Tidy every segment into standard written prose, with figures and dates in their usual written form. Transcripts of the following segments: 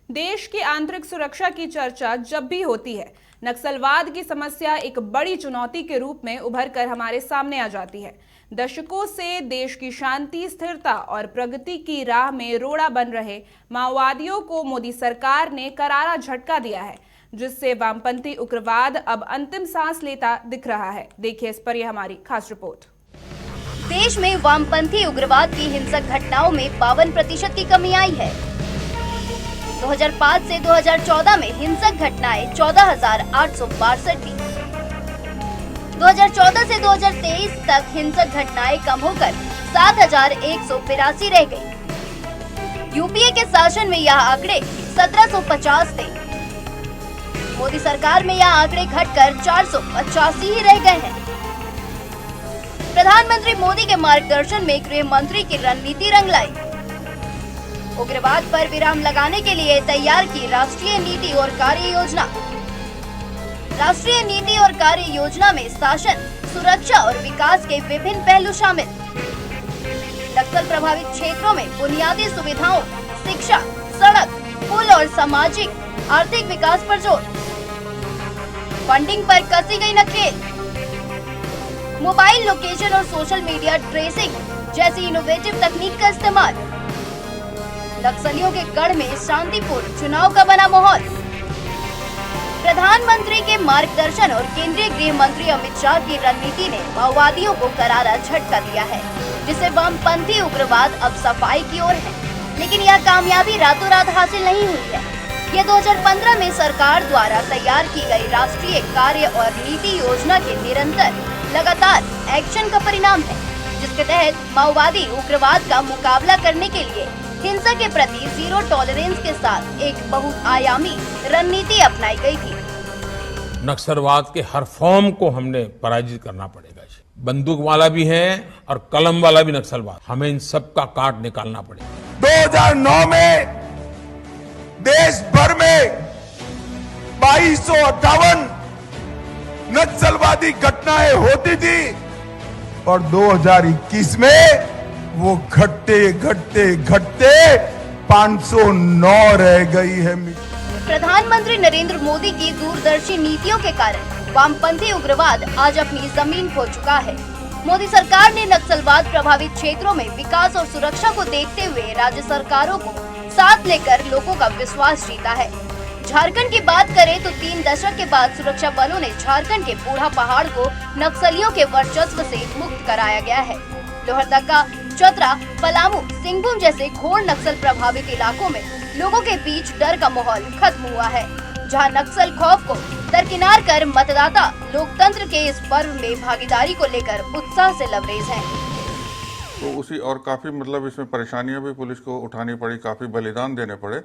देश की आंतरिक सुरक्षा की चर्चा जब भी होती है, नक्सलवाद की समस्या एक बड़ी चुनौती के रूप में उभर कर हमारे सामने आ जाती है। दशकों से देश की शांति, स्थिरता और प्रगति की राह में रोड़ा बन रहे माओवादियों को मोदी सरकार ने करारा झटका दिया है, जिससे वामपंथी उग्रवाद अब अंतिम सांस लेता दिख रहा है। देखिए इस पर यह हमारी खास रिपोर्ट। देश में वामपंथी उग्रवाद की हिंसक घटनाओं में 52% की कमी आई है। 2005 से 2014 में हिंसक घटनाएं 14,862 थी। 2014 से 2023 तक हिंसक घटनाएं कम होकर 7,182 रह गई। यूपीए के शासन में यह आंकड़े 1,750 थे। मोदी सरकार में यह आंकड़े घटकर 485 ही रह गए हैं। प्रधानमंत्री मोदी के मार्गदर्शन में गृह मंत्री की रणनीति रंग लाई। उग्रवाद पर विराम लगाने के लिए तैयार की राष्ट्रीय नीति और कार्य योजना। राष्ट्रीय नीति और कार्य योजना में शासन, सुरक्षा और विकास के विभिन्न पहलू शामिल। नक्सल प्रभावित क्षेत्रों में बुनियादी सुविधाओं, शिक्षा, सड़क, पुल और सामाजिक आर्थिक विकास पर जोर। फंडिंग पर कसी गई नकेल। मोबाइल लोकेशन और सोशल मीडिया ट्रेसिंग जैसी इनोवेटिव तकनीक का इस्तेमाल। नक्सलियों के गढ़ में शांतिपूर्ण चुनाव का बना माहौल। प्रधानमंत्री के मार्गदर्शन और केंद्रीय गृह मंत्री अमित शाह की रणनीति ने माओवादियों को करारा झटका दिया है, जिससे वामपंथी उग्रवाद अब सफाई की ओर है। लेकिन यह कामयाबी रातों रात हासिल नहीं हुई है। यह 2015 में सरकार द्वारा तैयार की गई राष्ट्रीय कार्य और नीति योजना के निरंतर लगातार एक्शन का परिणाम है, जिसके तहत माओवादी उग्रवाद का मुकाबला करने के लिए हिंसा के प्रति जीरो टॉलरेंस के साथ एक बहुआयामी रणनीति अपनाई गई थी। नक्सलवाद के हर फॉर्म को हमने पराजित करना पड़ेगा। बंदूक वाला भी है और कलम वाला भी नक्सलवाद, हमें इन सब का काट निकालना पड़ेगा। 2009 में देश भर में 2258 नक्सलवादी घटनाएं होती थी और 2021 में वो घटते घटते घटते 509 रह गई है। प्रधानमंत्री नरेंद्र मोदी की दूरदर्शी नीतियों के कारण वामपंथी उग्रवाद आज अपनी जमीन खो चुका है। मोदी सरकार ने नक्सलवाद प्रभावित क्षेत्रों में विकास और सुरक्षा को देखते हुए राज्य सरकारों को साथ लेकर लोगों का विश्वास जीता है। झारखंड की बात करें तो 3 दशक के बाद सुरक्षा बलों ने झारखंड के बूढ़ा पहाड़ को नक्सलियों के वर्चस्व से मुक्त कराया गया है। लोहरदगा, चतरा, पलामू, सिंहभूम जैसे घोर नक्सल प्रभावित इलाकों में लोगों के बीच डर का माहौल खत्म हुआ है, जहां नक्सल खौफ को दरकिनार कर मतदाता लोकतंत्र के इस पर्व में भागीदारी को लेकर उत्साह से लबरेज हैं। तो उसी और काफी इसमें परेशानियां भी पुलिस को उठानी पड़ी, काफी बलिदान देने पड़े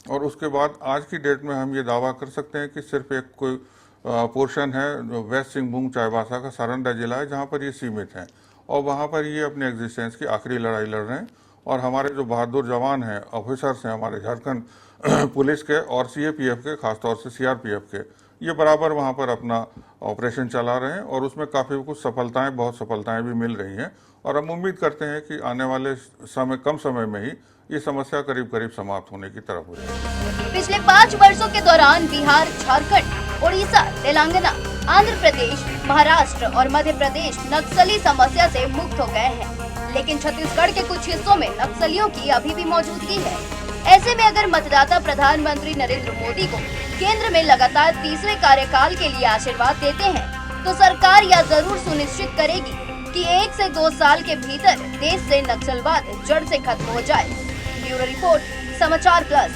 और उसके बाद आज की डेट में हम ये दावा कर सकते हैं कि सिर्फ एक कोई पोर्शन है वेस्ट सिंहभूम चाईबासा का सारंडा जिला है, जहाँ पर ये सीमित है और वहाँ पर ये अपने एग्जिस्टेंस की आखिरी लड़ाई लड़ रहे हैं। और हमारे जो बहादुर जवान हैं, ऑफिसर्स हैं हमारे झारखंड पुलिस के और सीएपीएफ के, खासतौर से सीआरपीएफ के, ये बराबर वहाँ पर अपना ऑपरेशन चला रहे हैं और उसमें काफ़ी कुछ सफलताएं, बहुत सफलताएं भी मिल रही हैं और हम उम्मीद करते हैं कि आने वाले कम समय में ही ये समस्या करीब करीब समाप्त होने की तरफ हो जाएगी। पिछले 5 वर्षों के दौरान बिहार, झारखंड, उड़ीसा, तेलंगाना, आंध्र प्रदेश, महाराष्ट्र और मध्य प्रदेश नक्सली समस्या से मुक्त हो गए हैं, लेकिन छत्तीसगढ़ के कुछ हिस्सों में नक्सलियों की अभी भी मौजूदगी है। ऐसे में अगर मतदाता प्रधानमंत्री नरेंद्र मोदी को केंद्र में लगातार तीसरे कार्यकाल के लिए आशीर्वाद देते हैं, तो सरकार यह जरूर सुनिश्चित करेगी कि 1 से 2 साल के भीतर देश से नक्सलवाद जड़ से खत्म हो जाए। ब्यूरो रिपोर्ट, समाचार प्लस।